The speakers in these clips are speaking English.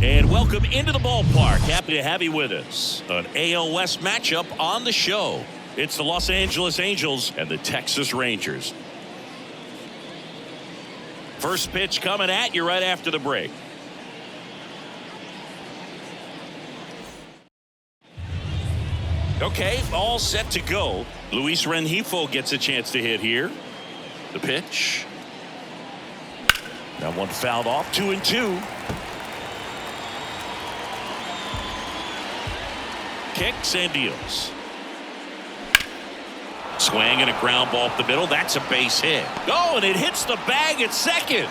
And welcome into the ballpark. Happy to have you with us. An AL West matchup on the show. It's the Los Angeles Angels and the Texas Rangers. First pitch coming at you right after the break. Okay, all set to go. Luis Rengifo gets a chance to hit here. The pitch. That one fouled off, 2-2. Kicks and deals. Swing and a ground ball up the middle. That's a base hit. Oh, and it hits the bag at second.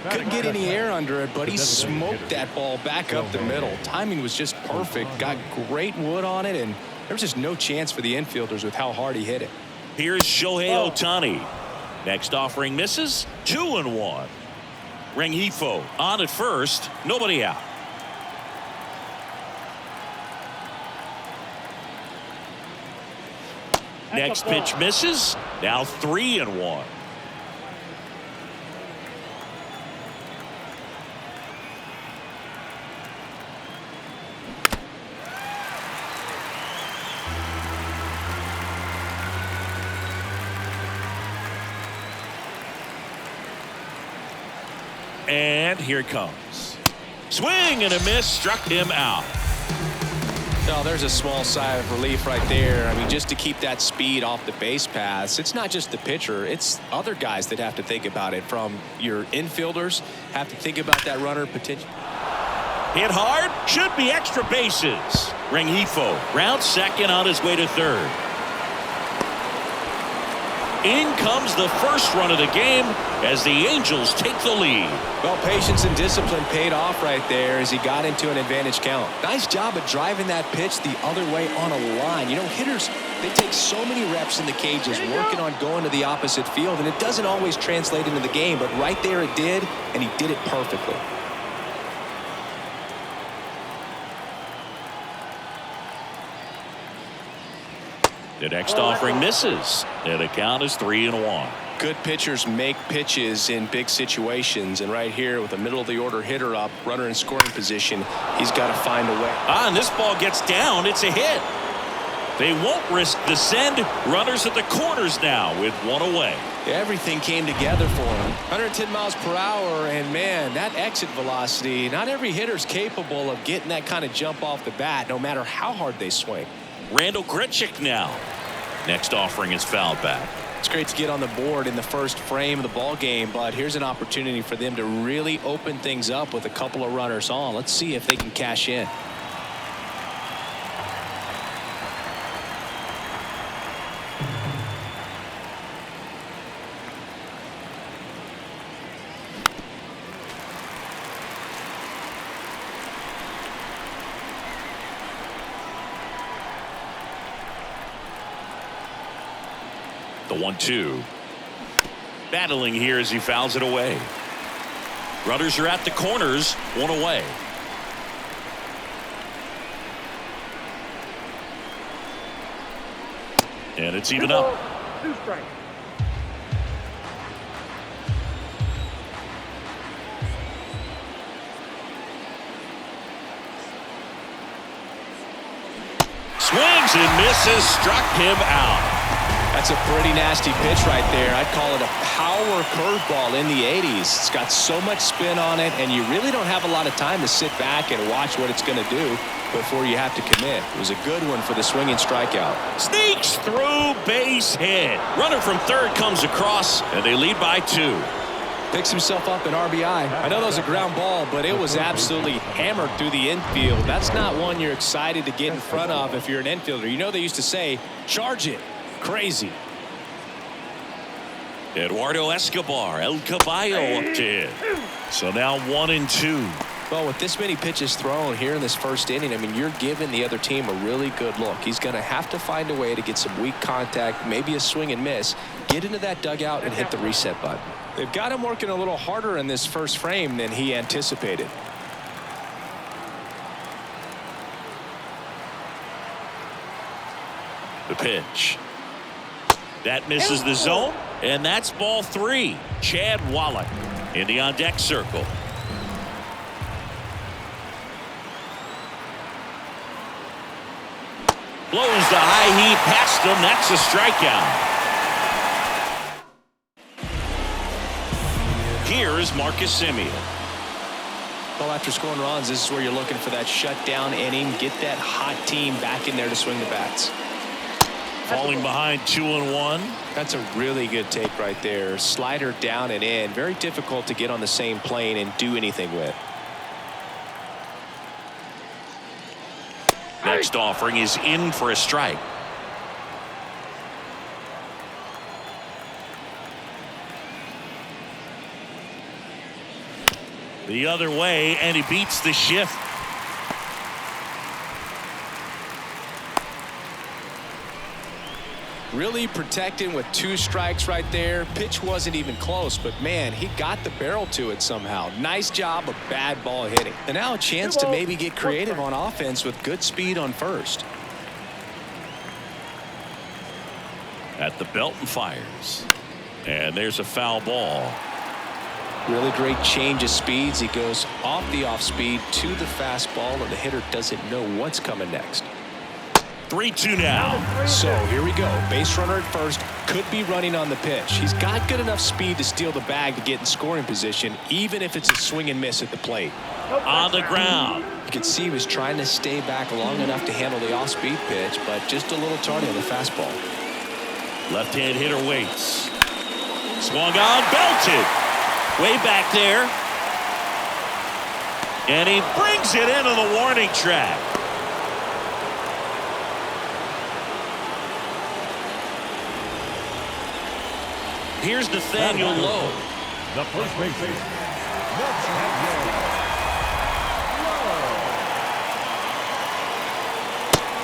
Couldn't get any air under it, but he smoked that ball back up the middle. Timing was just perfect. Got great wood on it, and there was just no chance for the infielders with how hard he hit it. Here's Shohei Ohtani. Next offering misses. 2-1. Rengifo on at first. Nobody out. Next pitch misses. Now 3-1. And here it comes. Swing and a miss, struck him out. Oh, there's a small sigh of relief right there. I mean, just to keep that speed off the base paths. It's not just the pitcher, it's other guys that have to think about it. From your infielders, have to think about that runner potential. Hit hard, should be extra bases. Rengifo round second on his way to third. In comes the first run of the game as the Angels take the lead. Well, patience and discipline paid off right there as he got into an advantage count. Nice job of driving that pitch the other way on a line. You know, hitters, they take so many reps in the cages working on going to the opposite field, and it doesn't always translate into the game, but right there it did, and he did it perfectly. The next offering misses, and the count is 3-1. Good pitchers make pitches in big situations, and right here with a middle of the order hitter up, runner in scoring position, he's got to find a way. And this ball gets down. It's a hit. They won't risk the send. Runners at the corners now with one away. Everything came together for him. 110 miles per hour, and man, that exit velocity, not every hitter's capable of getting that kind of jump off the bat, no matter how hard they swing. Randall Grichuk now. Next offering is fouled back. It's great to get on the board in the first frame of the ball game, but here's an opportunity for them to really open things up with a couple of runners on. Let's see if they can cash in. The 1-2. Battling here as he fouls it away. Runners are at the corners, one away. And it's even up. 2 strikes. Swings and misses, struck him out. That's a pretty nasty pitch right there. I'd call it a power curveball in the 80s. It's got so much spin on it, and you really don't have a lot of time to sit back and watch what it's going to do before you have to commit. It was a good one for the swinging strikeout. Sneaks through, base hit. Runner from third comes across, and they lead by 2. Picks himself up an RBI. I know that was a ground ball, but it was absolutely hammered through the infield. That's not one you're excited to get in front of if you're an infielder. You know they used to say, charge it. Crazy. Eduardo Escobar, El Caballo up to hit. So now 1-2. Well, with this many pitches thrown here in this first inning, I mean, you're giving the other team a really good look. He's going to have to find a way to get some weak contact, maybe a swing and miss, get into that dugout and hit the reset button. They've got him working a little harder in this first frame than he anticipated. The pitch. That misses the zone, and that's ball 3. Chad Wallach in the on-deck circle. Blows the high heat past him. That's a strikeout. Here is Marcus Semien. Well, after scoring runs, this is where you're looking for that shutdown inning. Get that hot team back in there to swing the bats. Falling behind 2-1. That's a really good take right there. Slider down and in. Very difficult to get on the same plane and do anything with. Next offering is in for a strike. The other way, and he beats the shift. Really protecting with 2 strikes right there. Pitch wasn't even close, but man, he got the barrel to it somehow. Nice job of bad ball hitting. And now a chance to maybe get creative on offense with good speed on first. At the belt and fires. And there's a foul ball. Really great change of speeds. He goes off the off speed to the fastball, and the hitter doesn't know what's coming next. 3-2 now. So here we go. Base runner at first. Could be running on the pitch. He's got good enough speed to steal the bag to get in scoring position, even if it's a swing and miss at the plate. On the ground. You can see he was trying to stay back long enough to handle the off-speed pitch, but just a little tardy on the fastball. Left-hand hitter waits. Swung on, belted. Way back there. And he brings it into the warning track. Here's Nathaniel Lowe. The first baseman.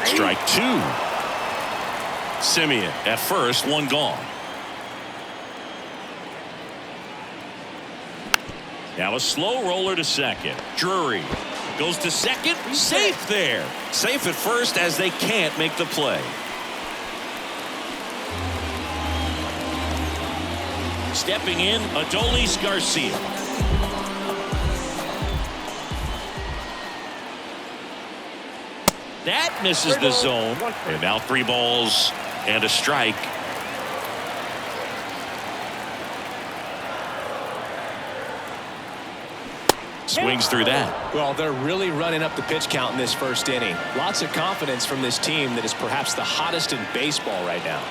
Strike 2. Semien at first, 1 gone. Now a slow roller to second. Drury goes to second. Safe there. Safe at first as they can't make the play. Stepping in, Adolis Garcia. That misses the zone. And now 3 balls and a strike. Swings through that. Well, they're really running up the pitch count in this first inning. Lots of confidence from this team that is perhaps the hottest in baseball right now.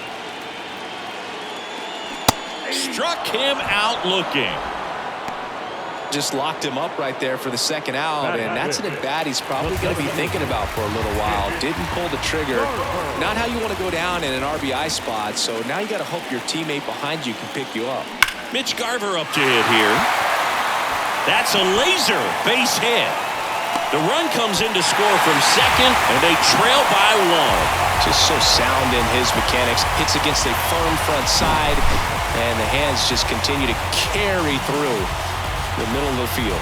Struck him out looking. Just locked him up right there for the second out, and that's an at-bat he's probably going to be thinking about for a little while. Didn't pull the trigger. Not how you want to go down in an RBI spot, so now you got to hope your teammate behind you can pick you up. Mitch Garver up to hit here. That's a laser base hit. The run comes in to score from second, and they trail by 1. Just so sound in his mechanics. Hits against a firm front side, and the hands just continue to carry through the middle of the field.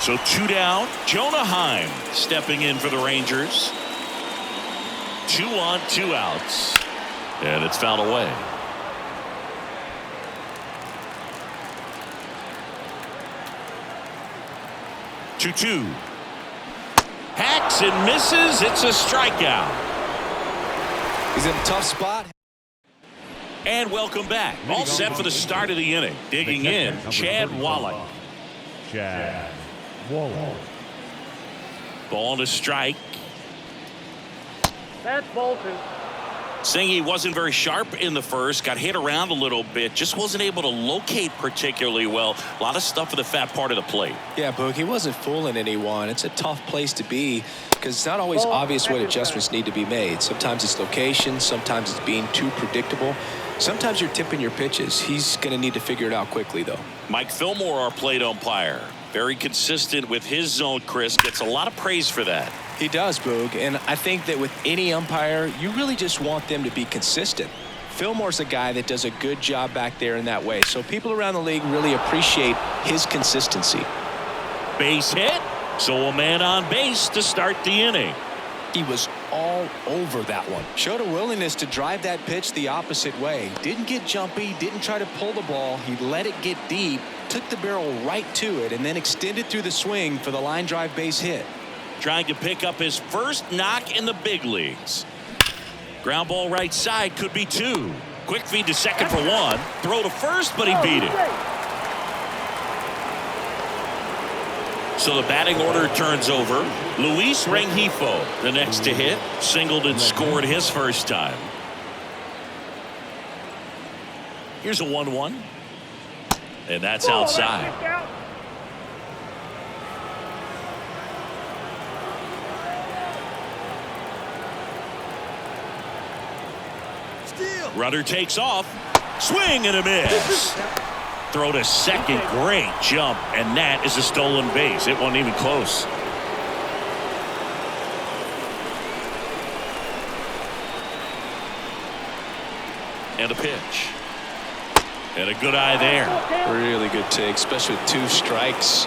So 2 down. Jonah Heim stepping in for the Rangers. 2 on, 2 outs. And it's fouled away. Two. Hacks and misses. It's a strikeout. He's in a tough spot. And welcome back. All set for the start of the inning. Digging in, Chad Wallach. Chad Wallach. Ball to strike. That's ball 2. Saying he wasn't very sharp in the first, got hit around a little bit, just wasn't able to locate particularly well. A lot of stuff for the fat part of the plate. Yeah, Boog, he wasn't fooling anyone. It's a tough place to be because it's not always obvious what adjustments need to be made. Sometimes it's location, sometimes it's being too predictable. Sometimes you're tipping your pitches. He's going to need to figure it out quickly, though. Mike Fillmore, our plate umpire. Very consistent with his zone, Chris. Gets a lot of praise for that. He does, Boog, and I think that with any umpire, you really just want them to be consistent. Fillmore's a guy that does a good job back there in that way, so people around the league really appreciate his consistency. Base hit, so a man on base to start the inning. He was all over that one. Showed a willingness to drive that pitch the opposite way. Didn't get jumpy, didn't try to pull the ball. He let it get deep, took the barrel right to it, and then extended through the swing for the line drive base hit. Trying to pick up his first knock in the big leagues. Ground ball right side, could be two. Quick feed to second for one. Throw to first, but he beat it. So the batting order turns over. Luis Rengifo, the next to hit. Singled and scored his first time. Here's a 1-1. And that's outside. Runner takes off. Swing and a miss. Throw to second. Great jump. And that is a stolen base. It wasn't even close. And a pitch. And a good eye there. Really good take, especially with 2 strikes.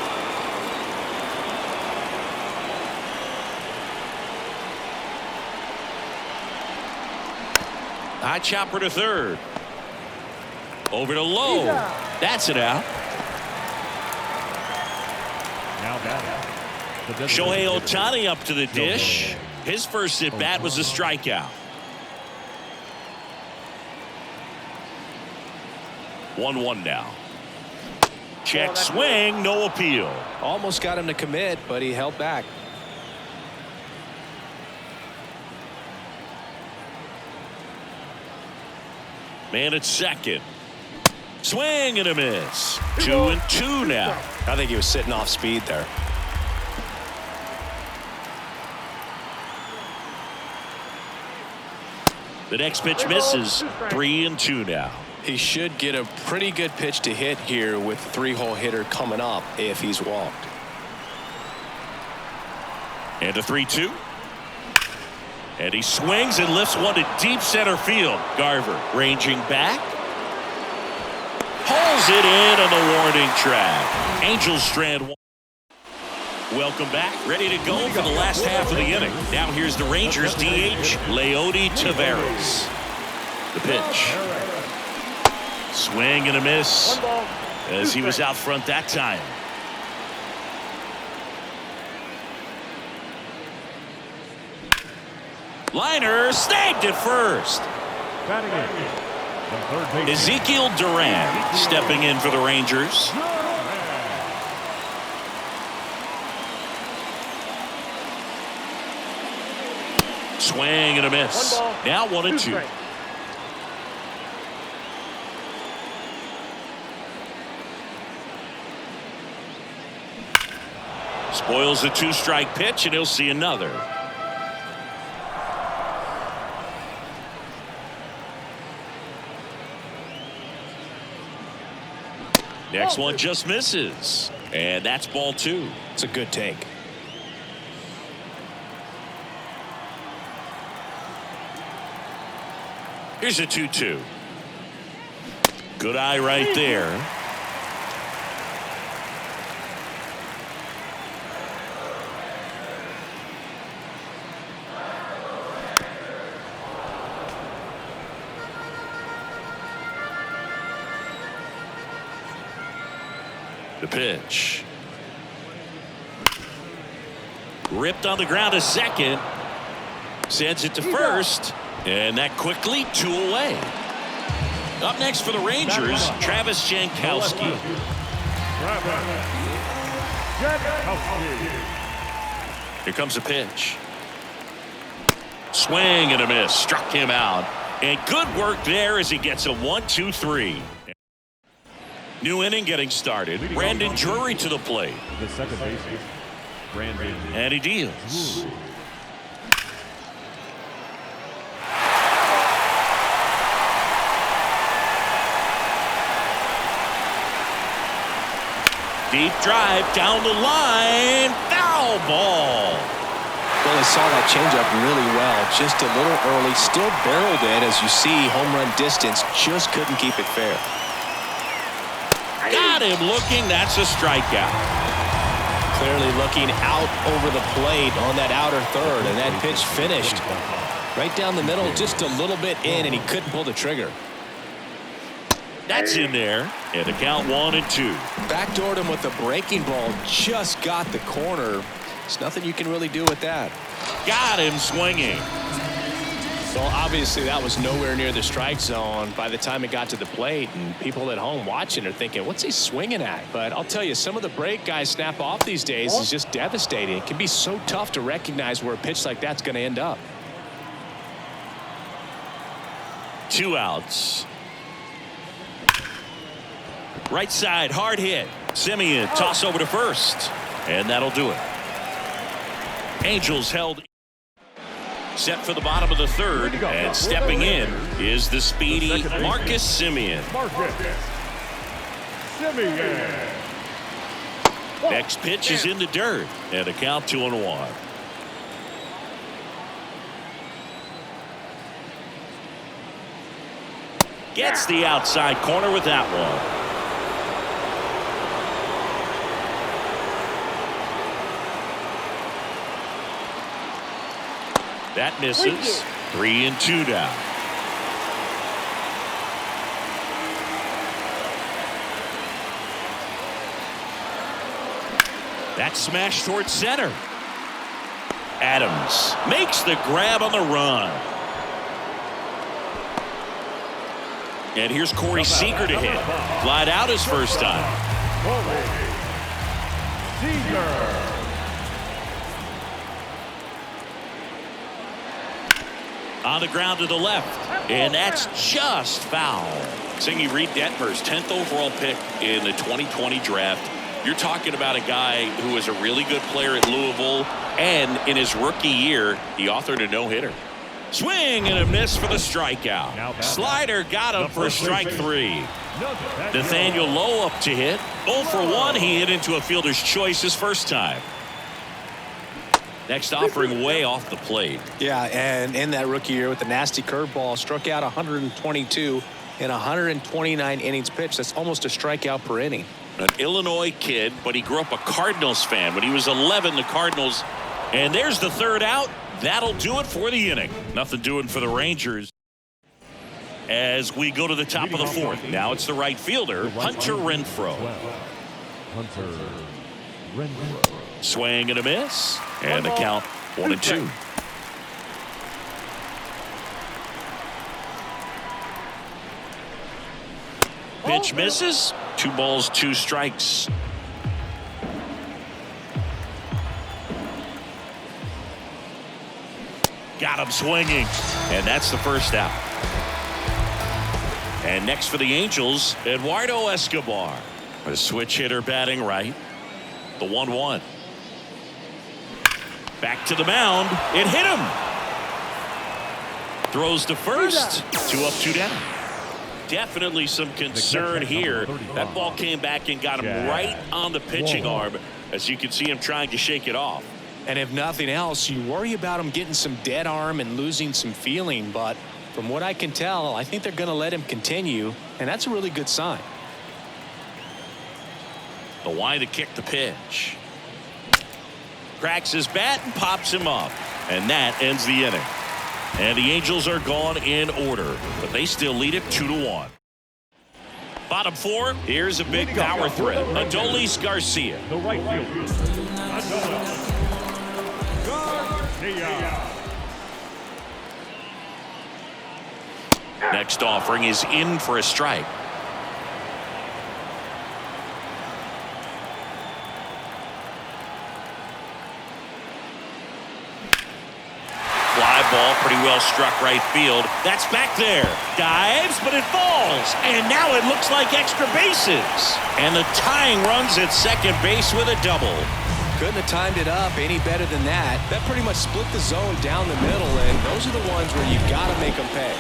High chopper to third. Over to low. That's it out. Now batting. Shohei Ohtani up to the dish. His first at bat was a strikeout. 1-1 now. Check swing, no appeal. Almost got him to commit, but he held back. Man at second. Swing and a miss. 2-2 now. I think he was sitting off speed there. The next pitch misses. 3-2 now. He should get a pretty good pitch to hit here with 3-hole hitter coming up if he's walked. And a 3-2. And he swings and lifts one to deep center field. Garver ranging back. Hauls it in on the warning track. Angels strand one. Welcome back. Ready to go for the last half of the inning. Now here's the Rangers DH, Leody Taveras. The pitch. Swing and a miss as he was out front that time. Liner snagged at first. Batting in. The third base. Ezekiel Duran stepping in for the Rangers. Swing and a miss. Now 1-2. Spoils the 2-strike pitch, and he'll see another. Next one just misses. And that's ball 2. It's a good take. Here's a 2-2. Good eye right there. The pitch. Ripped on the ground to second. Sends it to first. And that quickly 2 away. Up next for the Rangers, Travis Jankowski. Here comes a pitch. Swing and a miss. Struck him out. And good work there as he gets a 1-2-3. New inning getting started. Brandon Drury to the plate. The second baseman, Brandon. And he deals. Deep drive down the line. Foul ball. Well, he saw that changeup really well. Just a little early. Still barreled it. As you see, home run distance. Just couldn't keep it fair. Got him looking. That's a strikeout. Clearly looking out over the plate on that outer third, and that pitch finished right down the middle, just a little bit in, and he couldn't pull the trigger. That's in there, and the count 1-2. Backdoored him with a breaking ball, just got the corner. There's nothing you can really do with that. Got him swinging. Well, obviously that was nowhere near the strike zone by the time it got to the plate, and people at home watching are thinking, what's he swinging at? But I'll tell you, some of the break guys snap off these days is just devastating. It can be so tough to recognize where a pitch like that's going to end up. 2 outs. Right side, hard hit. Simeon, toss over to first. And that'll do it. Angels held. Set for the bottom of the third, and stepping in is the speedy Marcus Simeon. Next pitch is in the dirt, and a count 2-1. Gets the outside corner with that one. That misses. 3-2 now. That smash towards center. Adams makes the grab on the run. And here's Corey Seager to hit. Flied out his first time. Seager. On the ground to the left, and that's just foul. Singy Reed Detmer's 10th overall pick in the 2020 draft. You're talking about a guy who is a really good player at Louisville, and in his rookie year, he authored a no-hitter. Swing and a miss for the strikeout. Slider got him for strike 3. Nathaniel Lowe up to hit. 0 for 1. He hit into a fielder's choice his first time. Next offering way off the plate. Yeah, and in that rookie year with the nasty curveball, struck out 122 in 129 innings pitched. That's almost a strikeout per inning. An Illinois kid, but he grew up a Cardinals fan. When he was 11, the Cardinals. And there's the third out. That'll do it for the inning. Nothing doing for the Rangers. As we go to the top of the fourth. Now it's the right fielder, Hunter Renfroe. Hunter Renfroe. Swing and a miss. And the count 1-2. Pitch misses. 2 balls, 2 strikes. Got him swinging. And that's the first out. And next for the Angels, Eduardo Escobar. A switch hitter batting right. The 1-1. Back to the mound. It hit him. Throws to first. 2 up, 2 down. Definitely some concern here. That ball came back and got him right on the pitching arm. As you can see him trying to shake it off. And if nothing else, you worry about him getting some dead arm and losing some feeling. But from what I can tell, I think they're going to let him continue. And that's a really good sign. The line to kick the pitch. Cracks his bat and pops him up. And that ends the inning. And the Angels are gone in order, but they still lead it 2-1. Bottom 4, here's a big power threat. Adolis Garcia. The right fielder, Adolis Garcia. Next offering is in for a strike. Fly ball pretty well struck right field. That's back there. Dives, but it falls. And now it looks like extra bases. And the tying runs at second base with a double. Couldn't have timed it up any better than that. That pretty much split the zone down the middle, and those are the ones where you've got to make them pay.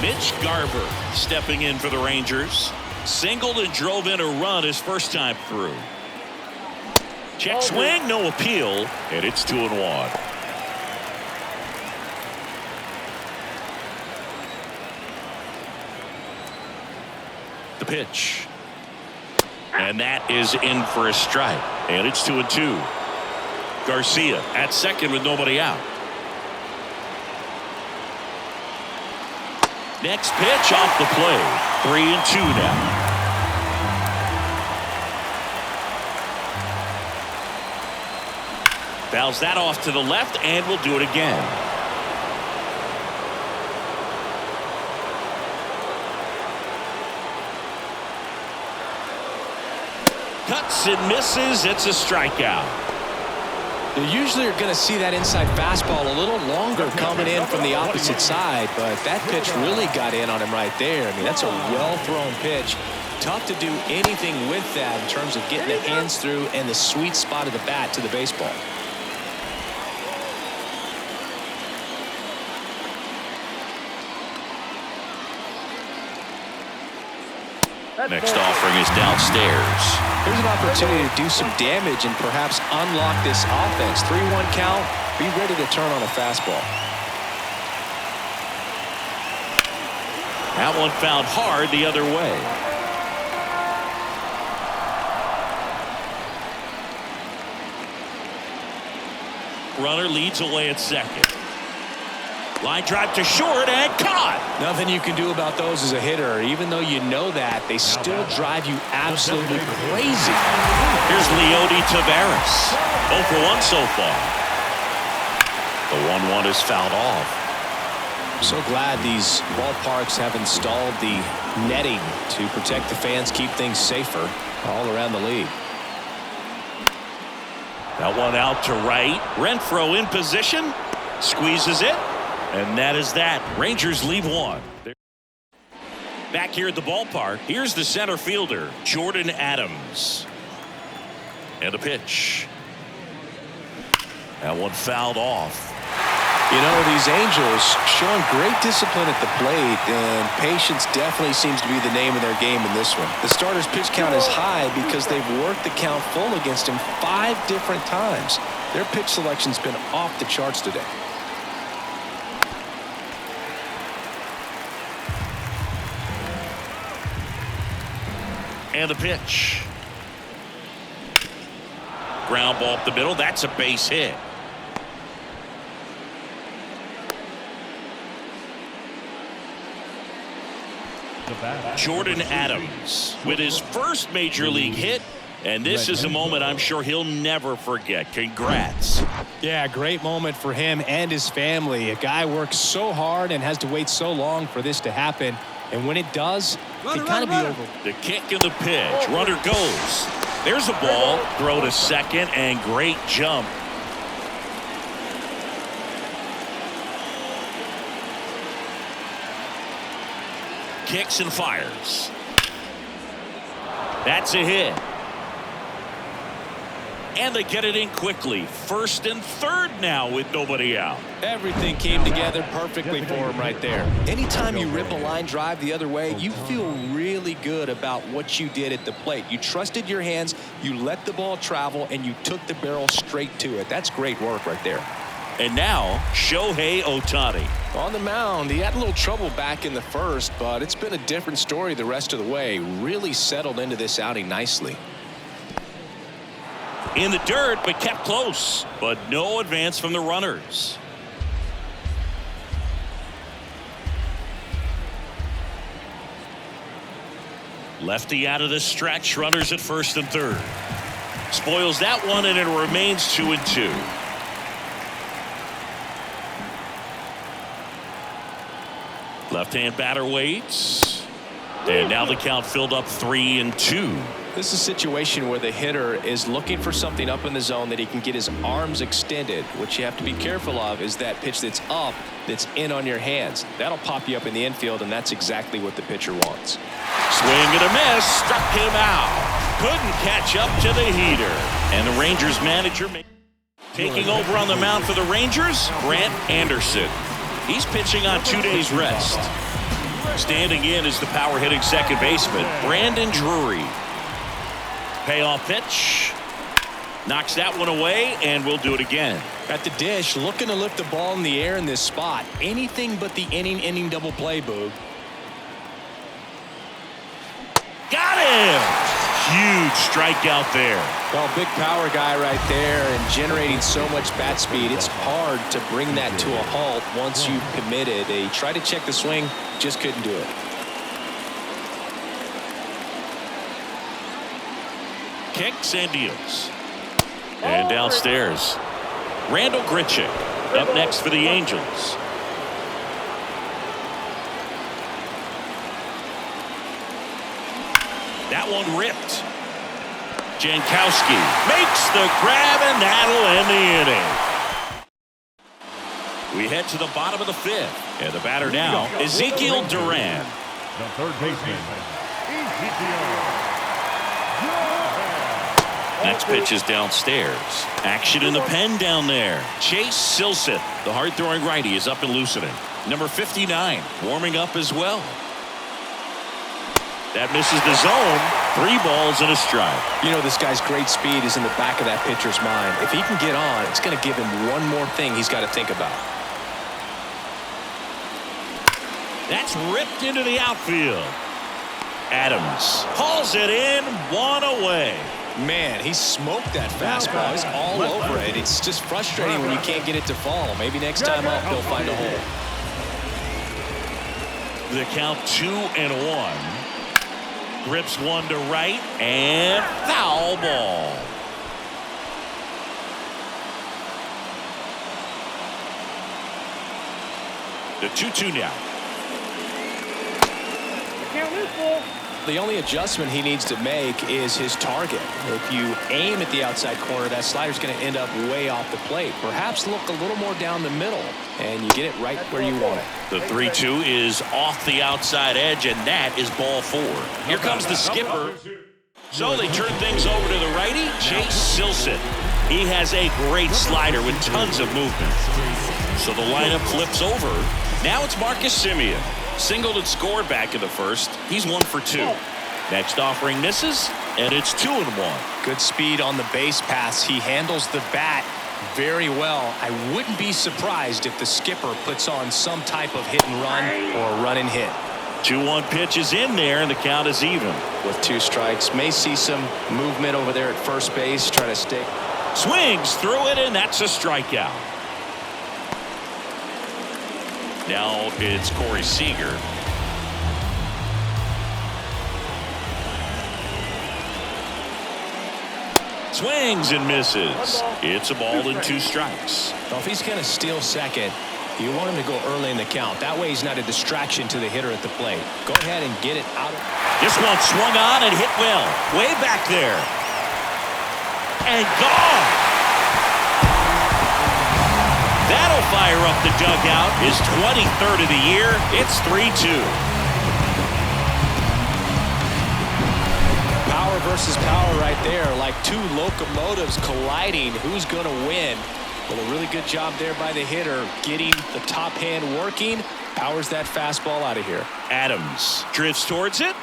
Mitch Garver stepping in for the Rangers. Singled and drove in a run his first time through. Check swing, no appeal, and it's 2-1. The pitch. And that is in for a strike. And it's 2-2. Garcia at second with nobody out. Next pitch off the play. 3-2 now. Fouls that off to the left, and we'll do it again. Cuts and misses. It's a strikeout. You usually are going to see that inside fastball a little longer coming in from the opposite side, but that pitch really got in on him right there. I mean, that's a well-thrown pitch. Tough to do anything with that in terms of getting the hands through and the sweet spot of the bat to the baseball. Next offering is downstairs. Here's an opportunity to do some damage and perhaps unlock this offense. 3-1 count. Be ready to turn on a fastball. That one fouled hard the other way. Runner leads away at second. Line drive to short and caught. Nothing you can do about those as a hitter. Even though you know that, they still drive you absolutely crazy. Here's Leody Taveras. 0 for 1 so far. The 1-1 is fouled off. So glad these ballparks have installed the netting to protect the fans, keep things safer all around the league. That one out to right. Renfroe in position. Squeezes it. And that is that. Rangers leave one. Back here at the ballpark, here's the center fielder, Jordan Adams. And a pitch. That one fouled off. You know, these Angels showing great discipline at the plate, and patience definitely seems to be the name of their game in this one. The starter's pitch count is high because they've worked the count full against him 5 different times. Their pitch selection's been off the charts today. And the pitch. Ground ball up the middle. That's a base hit. Jordan Adams with his first major league hit. And this is a moment I'm sure he'll never forget. Congrats. Yeah, great moment for him and his family. A guy works so hard and has to wait so long for this to happen. And when it does, it can kind of be over. The kick and the pitch. Runner goes. There's a ball. Throw to second and great jump. Kicks and fires. That's a hit. And they get it in quickly. First and third now with nobody out. Everything came together perfectly for him right there. Anytime you rip a line drive the other way, you feel really good about what you did at the plate. You trusted your hands, you let the ball travel, and you took the barrel straight to it. That's great work right there. And now, Shohei Ohtani. On the mound, he had a little trouble back in the first, but it's been a different story the rest of the way. Really settled into this outing nicely. In the dirt, but kept close. But no advance from the runners. Lefty out of the stretch. Runners at first and third. Spoils that one, and it remains 2-2. Left-hand batter waits. And now the count filled up 3-2. This is a situation where the hitter is looking for something up in the zone that he can get his arms extended. What you have to be careful of is that pitch that's up, that's in on your hands. That'll pop you up in the infield, and that's exactly what the pitcher wants. Swing and a miss. Struck him out. Couldn't catch up to the heater. And the Rangers manager taking over on the mound for the Rangers, Grant Anderson. He's pitching on 2 days rest. Standing in is the power-hitting second baseman, Brandon Drury. Payoff pitch. Knocks that one away, and we'll do it again. At the dish, looking to lift the ball in the air in this spot. Anything but the inning double play, Boog. Got him! huge strikeout there. Well, big power guy right there and generating so much bat speed. It's hard to bring that to a halt once you've committed. They tried to check the swing, just couldn't do it. Kicks and deals. And downstairs, Randall Grichuk up next for the Angels. That one ripped. Jankowski makes the grab, and that'll end the inning. We head to the bottom of the fifth, and the batter now, Ezekiel Duran. The third baseman, Ezekiel. Next pitch is downstairs. Action in the pen down there. Chase Silseth, the hard-throwing righty, is up and loosening. Number 59, warming up as well. That misses the zone. 3 balls and a strike. You know, this guy's great speed is in the back of that pitcher's mind. If he can get on, it's going to give him one more thing he's got to think about. That's ripped into the outfield. Adams hauls it in, 1 away. Man, he smoked that fastball. He's all over it. It's just frustrating when you can't get it to fall. Maybe next time up, he'll find a hole. The count 2-1. Grips one to right, and foul ball. The 2-2 now. The only adjustment he needs to make is his target. If you aim at the outside corner, that slider's going to end up way off the plate. Perhaps look a little more down the middle, and you get it right where you want it. The 3-2 is off the outside edge, and that is ball 4. Here comes the skipper. So they turn things over to the righty, Chase Silseth. He has a great slider with tons of movement. So the lineup flips over. Now it's Marcus Semien. Singled and scored back in the first. He's 1 for 2. Next offering misses, and it's 2-1. Good speed on the base pass. He handles the bat very well. I wouldn't be surprised if the skipper puts on some type of hit and run or run and hit. 2-1 pitch is in there, and the count is even. With 2 strikes, may see some movement over there at first base, trying to stay. Swings through it, and that's a strikeout. Now it's Corey Seager. Swings and misses. It's a ball and 2 strikes. Well, if he's going to steal second, you want him to go early in the count. That way he's not a distraction to the hitter at the plate. Go ahead and get it out. This one swung on and hit well. Way back there. And gone. That'll fire up the dugout. His 23rd of the year. It's 3-2. Power versus power right there. Like 2 locomotives colliding. Who's going to win? Well, a really good job there by the hitter. Getting the top hand working. Powers that fastball out of here. Adams drifts towards it.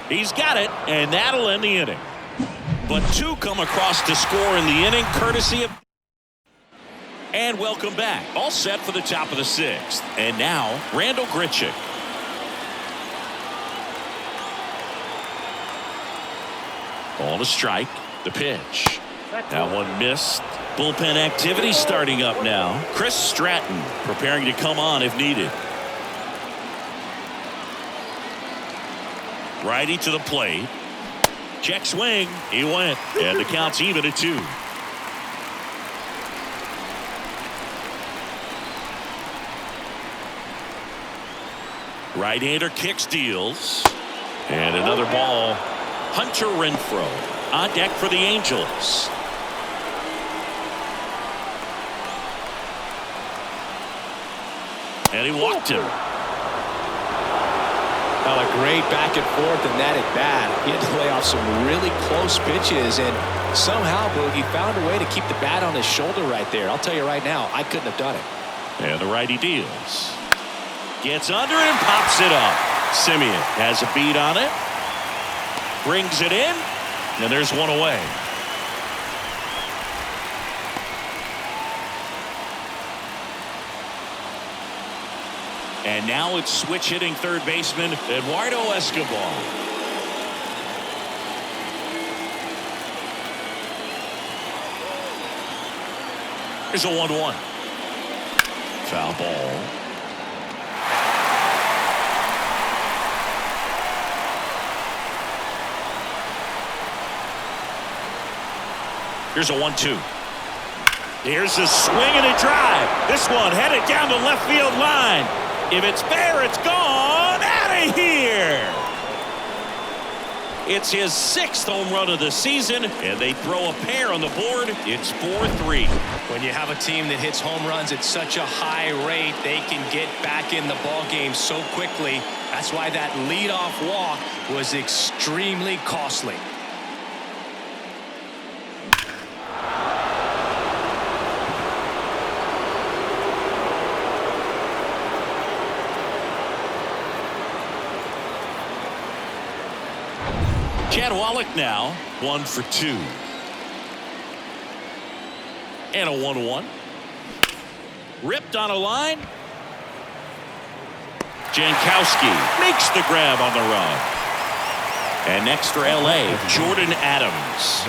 He's got it. And that'll end the inning. But 2 come across to score in the inning, courtesy of... And welcome back. All set for the top of the 6th. And now, Randall Grichuk. Ball to strike. The pitch. That one missed. Bullpen activity starting up now. Chris Stratton preparing to come on if needed. Righty to the plate. Check swing. He went. And the count's even at 2. Right-hander kicks, deals. And another ball. Hunter Renfroe on deck for the Angels. And he walked him. Well, a great back and forth and that at bat. He had to lay off some really close pitches, and somehow, Boogie found a way to keep the bat on his shoulder right there. I'll tell you right now, I couldn't have done it. And the righty deals. Gets under it and pops it up. Semien has a beat on it. Brings it in. And there's 1 away. And now it's switch hitting third baseman Eduardo Escobar. Here's a 1-1. Foul ball. Here's a 1-2. Here's a swing and a drive. This one headed down the left field line. If it's fair, it's gone. Out of here. It's his 6th home run of the season, and they throw a pair on the board. It's 4-3. When you have a team that hits home runs at such a high rate, they can get back in the ball game so quickly. That's why that leadoff walk was extremely costly. Chad Wallach now 1 for 2. And a 1-1. Ripped on a line. Jankowski makes the grab on the run. And next for LA, Jordan Adams.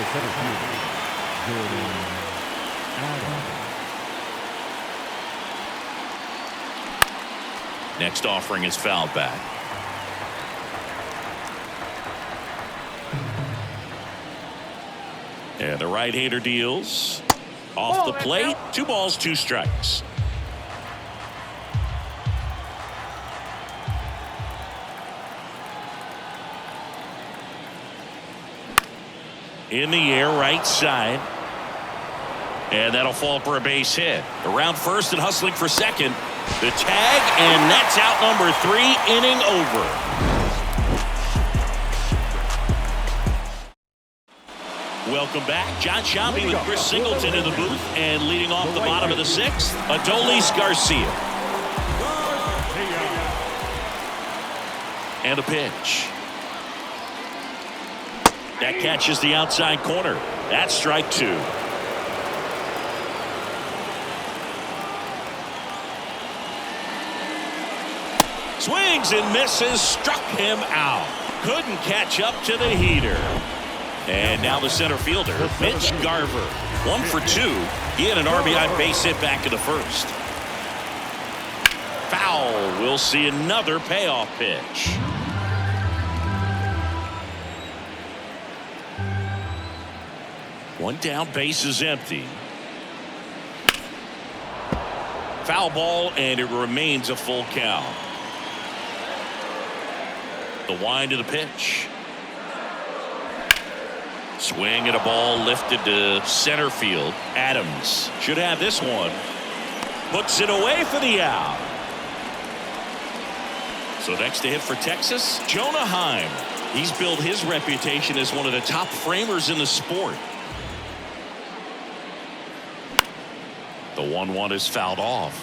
Next offering is fouled back. And the right-hander deals. Off the plate. 2 balls, 2 strikes. In the air, right side. And that'll fall for a base hit. Around first and hustling for second. The tag, and that's out number 3, inning over. Welcome back. John Shambi with Chris Singleton in the booth, and leading off the bottom of the 6th, Adolis Garcia. And a pitch. That catches the outside corner. That's strike 2. Swings and misses, struck him out. Couldn't catch up to the heater. And now the center fielder, Mitch Garver. 1 for 2. He had an RBI base hit back in the first. Foul. We'll see another payoff pitch. One down, base is empty. Foul ball, and it remains a full count. The wind of the pitch. Swing and a ball lifted to center field. Adams should have this one. Puts it away for the out. So next to hit for Texas, Jonah Heim. He's built his reputation as one of the top framers in the sport. The 1-1 is fouled off.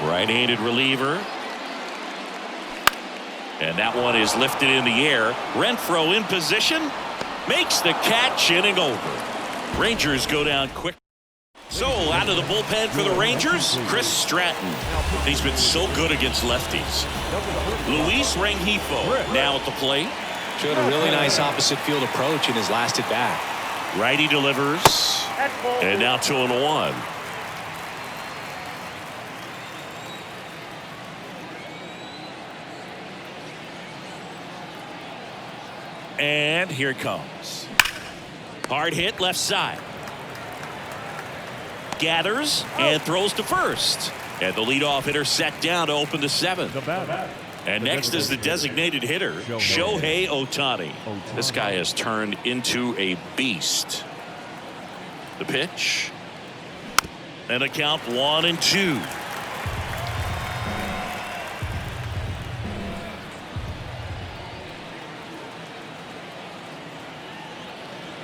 Right-handed reliever. And that one is lifted in the air. Renfroe in position. Makes the catch, inning over. Rangers go down quick. So out of the bullpen for the Rangers, Chris Stratton. He's been so good against lefties. Luis Rengifo now at the plate. Showed a really nice opposite field approach in his last at bat. Righty delivers. And now 2-1. And here it comes. Hard hit left side. Gathers and throws to first. And the leadoff hitter set down to open the 7th. And next is the designated hitter, Shohei Ohtani. This guy has turned into a beast. The pitch. And a count 1-2.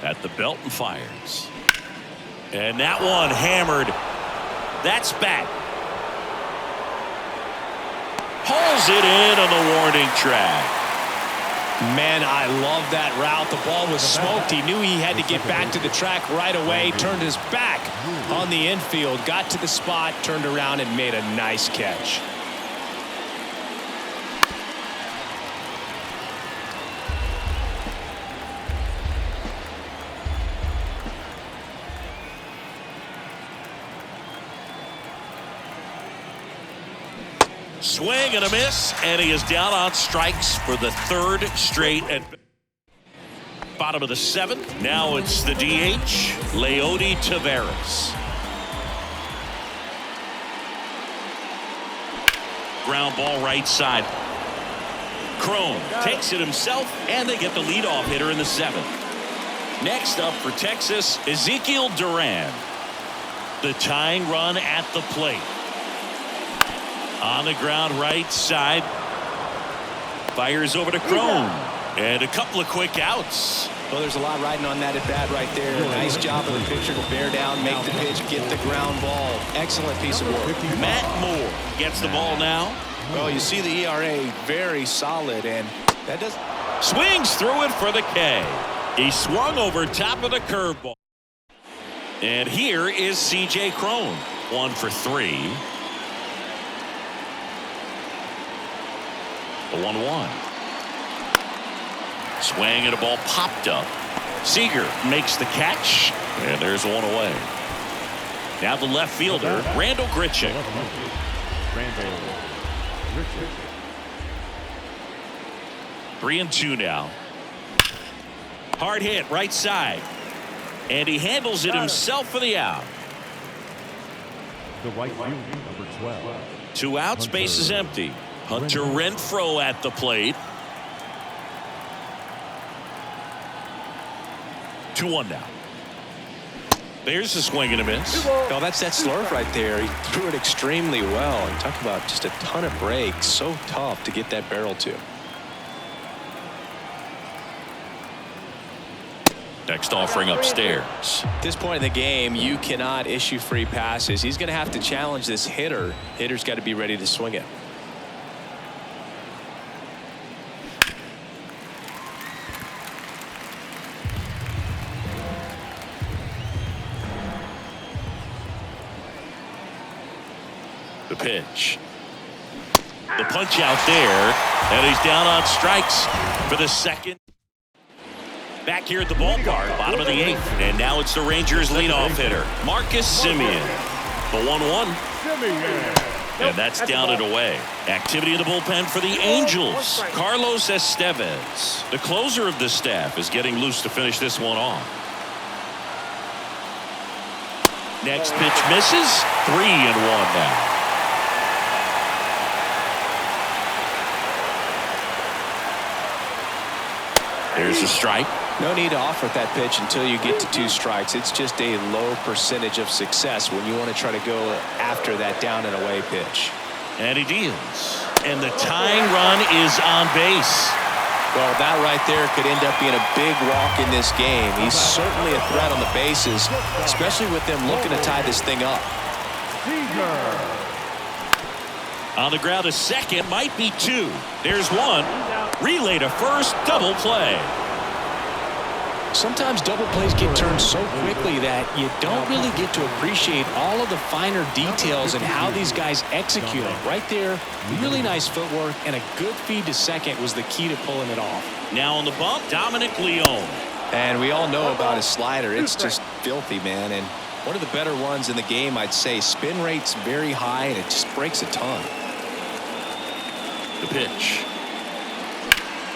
At the belt and fires. And that one hammered. That's back. Pulls it in on the warning track. Man, I love that route. The ball was smoked. He knew he had to get back to the track right away. Turned his back on the infield. Got to the spot, turned around, and made a nice catch. Swing and a miss, and he is down on strikes for the third straight at bottom of the seventh. Now it's the DH, Leody Taveras. Ground ball right side. Crone takes it himself, and they get the leadoff hitter in the seventh. Next up for Texas, Ezekiel Duran. The tying run at the plate. On the ground right side. Fires over to Crone. And a couple of quick outs. Well, there's a lot riding on that at bat right there. Nice job of the pitcher to bear down, make the pitch, get the ground ball. Excellent piece of work. Matt Moore gets the ball now. Well, you see the ERA very solid, and that does. Swings through it for the K. He swung over top of the curveball. And here is C.J. Crone. 1 for 3. The 1-1. Swing and a ball popped up. Seager makes the catch, and there's one away. Now the left fielder, Randall Grichuk. 3-2 now. Hard hit right side, and he handles it himself for the out. The right field, number 12. 2 outs, base is empty. Hunter Renfroe at the plate. 2-1 now. There's a swing and a miss. Oh, that's that slurve right there. He threw it extremely well. And talk about just a ton of breaks. So tough to get that barrel to. Next offering upstairs. At this point in the game, you cannot issue free passes. He's going to have to challenge this hitter. Hitter's got to be ready to swing it. The pitch. The punch out there, and he's down on strikes for the second. Back here at the ballpark, bottom of the 8th, and now it's the Rangers leadoff hitter, Marcus Semien. The 1-1. And that's down and away. Activity in the bullpen for the Angels, Carlos Estevez. The closer of the staff is getting loose to finish this one off. Next pitch misses. 3-1 now. There's a strike. No need to offer that pitch until you get to 2 strikes. It's just a low percentage of success when you want to try to go after that down and away pitch. And he deals. And the tying run is on base. Well, that right there could end up being a big walk in this game. He's certainly a threat on the bases, especially with them looking to tie this thing up. On the ground, a second, might be 2. There's 1. Relay to first, double play. Sometimes double plays get turned so quickly that you don't really get to appreciate all of the finer details and how these guys execute them. Right there, really nice footwork, and a good feed to second was the key to pulling it off. Now on the bump, Dominic Leone. And we all know about his slider. It's just filthy, man. And one of the better ones in the game, I'd say. Spin rate's very high, and it just breaks a ton. The pitch.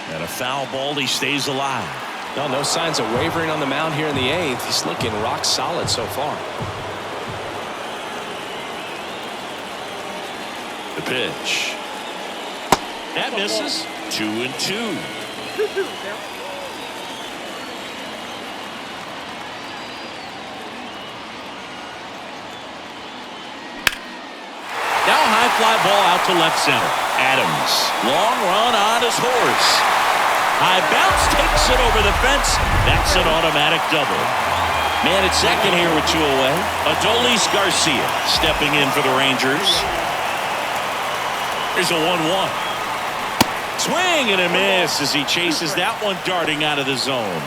And a foul ball, he stays alive. No signs of wavering on the mound here in the 8th. He's looking rock solid so far. The pitch. That misses. 2-2. Now a high fly ball out to left center. Adams. Long run on his horse. High bounce takes it over the fence. That's an automatic double. Man at second here with 2 away. Adolis Garcia stepping in for the Rangers. Here's a 1-1. Swing and a miss as he chases that one darting out of the zone.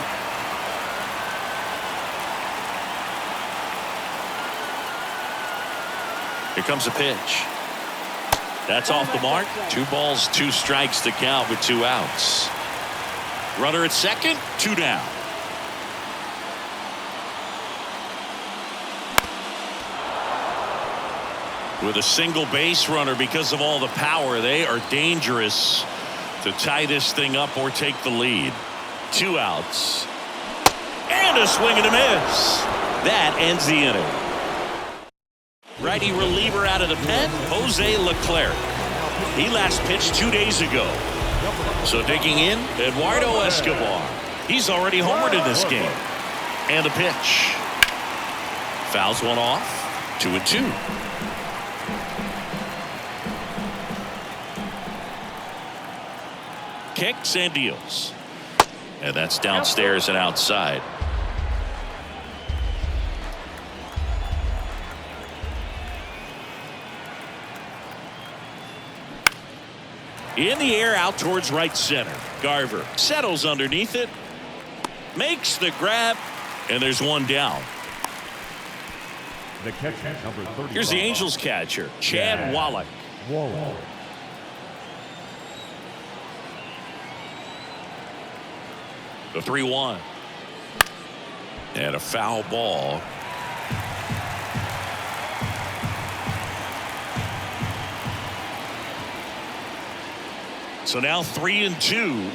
Here comes a pitch. That's off the mark. 2 balls, 2 strikes to count with 2 outs. Runner at second, 2 down. With a single base runner because of all the power, they are dangerous to tie this thing up or take the lead. 2 outs. And a swing and a miss. That ends the inning. Righty reliever out of the pen, Jose Leclerc. He last pitched 2 days ago. So digging in, Eduardo Escobar. He's already homered in this game. And the pitch. Fouls one off. 2-2. Kicks and deals. And that's downstairs and outside. In the air out towards right center. Garver settles underneath it. Makes the grab. And there's one down. The catcher, number 35. Here's the Angels catcher, Chad Wallach. The 3-1. And a foul ball. So now 3-2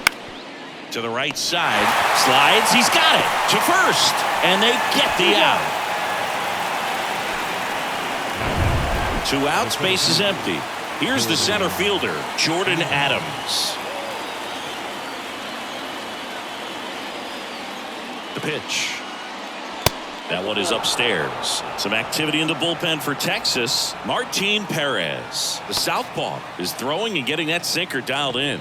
to the right side. Slides. He's got it to first. And they get the out. 2 outs. Base is empty. Here's the center fielder, Jordan Adams. The pitch. That one is upstairs. Some activity in the bullpen for Texas. Martin Perez, the southpaw, is throwing and getting that sinker dialed in.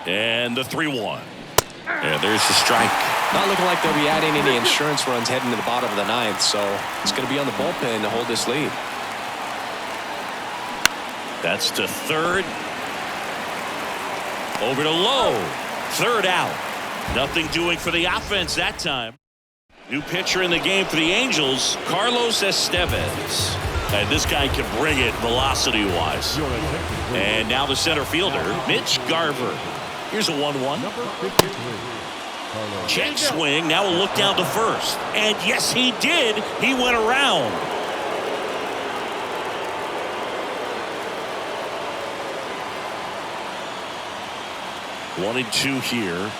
And the 3-1. And there's the strike. Not looking like they'll be adding any insurance runs heading to the bottom of the 9th, so it's going to be on the bullpen to hold this lead. That's to third. Over to Lowe. 3rd out. Nothing doing for the offense that time. New pitcher in the game for the Angels, Carlos Estevez. And this guy can bring it velocity-wise. And now the center fielder, Mitch Garver. Here's a 1-1. Check swing. Now a look down to first. And yes, he did. He went around. One and 2 here.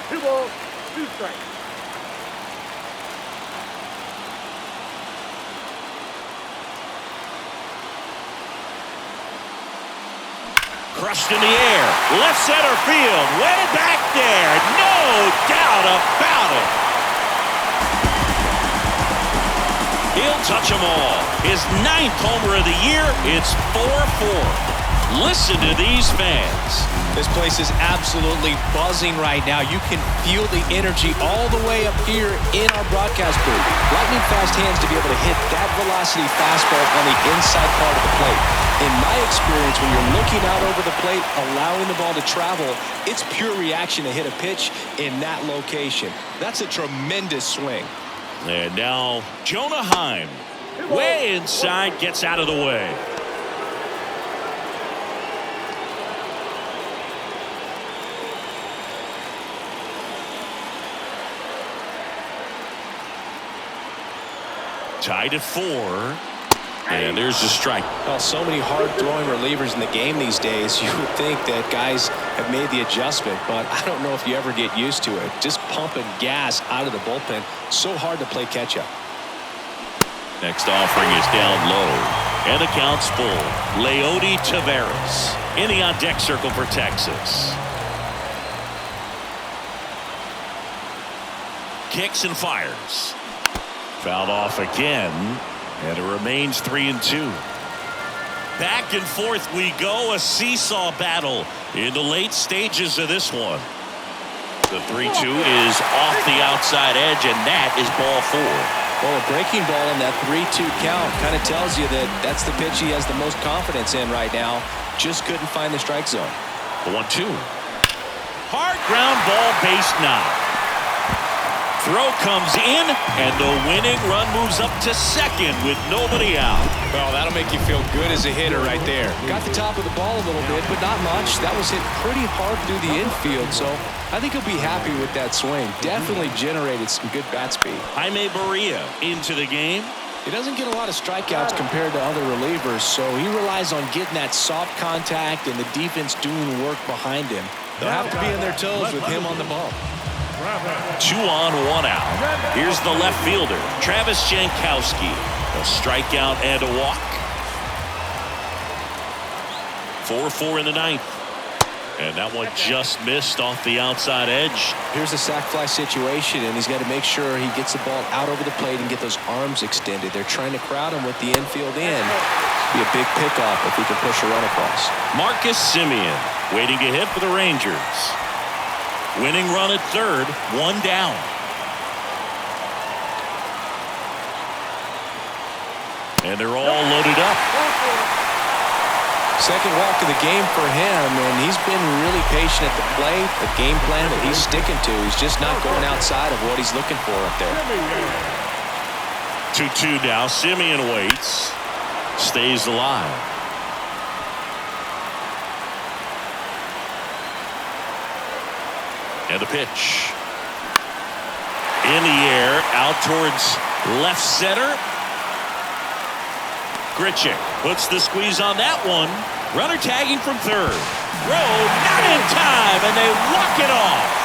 2 balls, 2 strikes. Crushed in the air. Left center field. Way back there. No doubt about it. He'll touch them all. His 9th homer of the year. It's 4-4. Listen to these fans. This place is absolutely buzzing right now. You can feel the energy all the way up here in our broadcast booth. Lightning fast hands to be able to hit that velocity fastball on the inside part of the plate. In my experience, when you're looking out over the plate, allowing the ball to travel, it's pure reaction to hit a pitch in that location. That's a tremendous swing. And now Jonah Heim, way inside, gets out of the way. Tied at 4. And there's the strike. Well, so many hard-throwing relievers in the game these days. You would think that guys have made the adjustment, but I don't know if you ever get used to it. Just pumping gas out of the bullpen. So hard to play catch-up. Next offering is down low. And the count's full. Leody Taveras in the on-deck circle for Texas. Kicks and fires. Fouled off again. And it remains 3-2. Back and forth we go. A seesaw battle in the late stages of this one. The 3-2 is off the outside edge, and that is ball 4. Well, a breaking ball in that 3-2 count kind of tells you that that's the pitch he has the most confidence in right now. Just couldn't find the strike zone. The 1-2. Hard ground ball, base knock. Throw comes in, and the winning run moves up to second with nobody out. Well, that'll make you feel good as a hitter right there. Got the top of the ball a little bit, but not much. That was hit pretty hard through the infield, so I think he'll be happy with that swing. Definitely generated some good bat speed. Jaime Barria into the game. He doesn't get a lot of strikeouts compared to other relievers, so he relies on getting that soft contact and the defense doing work behind him. They'll have to be on their toes with him on the bump. 2 on, 1 out. Here's the left fielder, Travis Jankowski. A strikeout and a walk. 4-4 in the ninth. And that one just missed off the outside edge. Here's a sac fly situation, and he's got to make sure he gets the ball out over the plate and get those arms extended. They're trying to crowd him with the infield in. Be a big pickoff if he can push a run across. Marcus Semien waiting to hit for the Rangers. Winning run at third, 1 down. And they're all loaded up. Second walk of the game for him, and he's been really patient at the plate. The game plan that he's sticking to, he's just not going outside of what he's looking for up there. 2-2 now. Semien waits. Stays alive. And the pitch. In the air, out towards left center. Grichuk puts the squeeze on that one. Runner tagging from third. Rowe not in time, and they walk it off.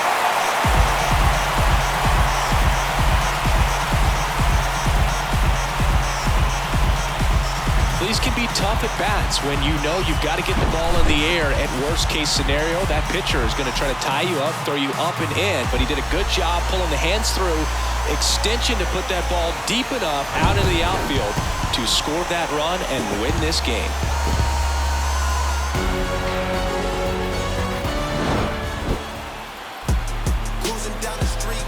These can be tough at bats when you know you've got to get the ball in the air. At worst case scenario, that pitcher is going to try to tie you up, throw you up and in, but he did a good job pulling the hands through, extension to put that ball deep enough out into the outfield to score that run and win this game. Cruising down the street.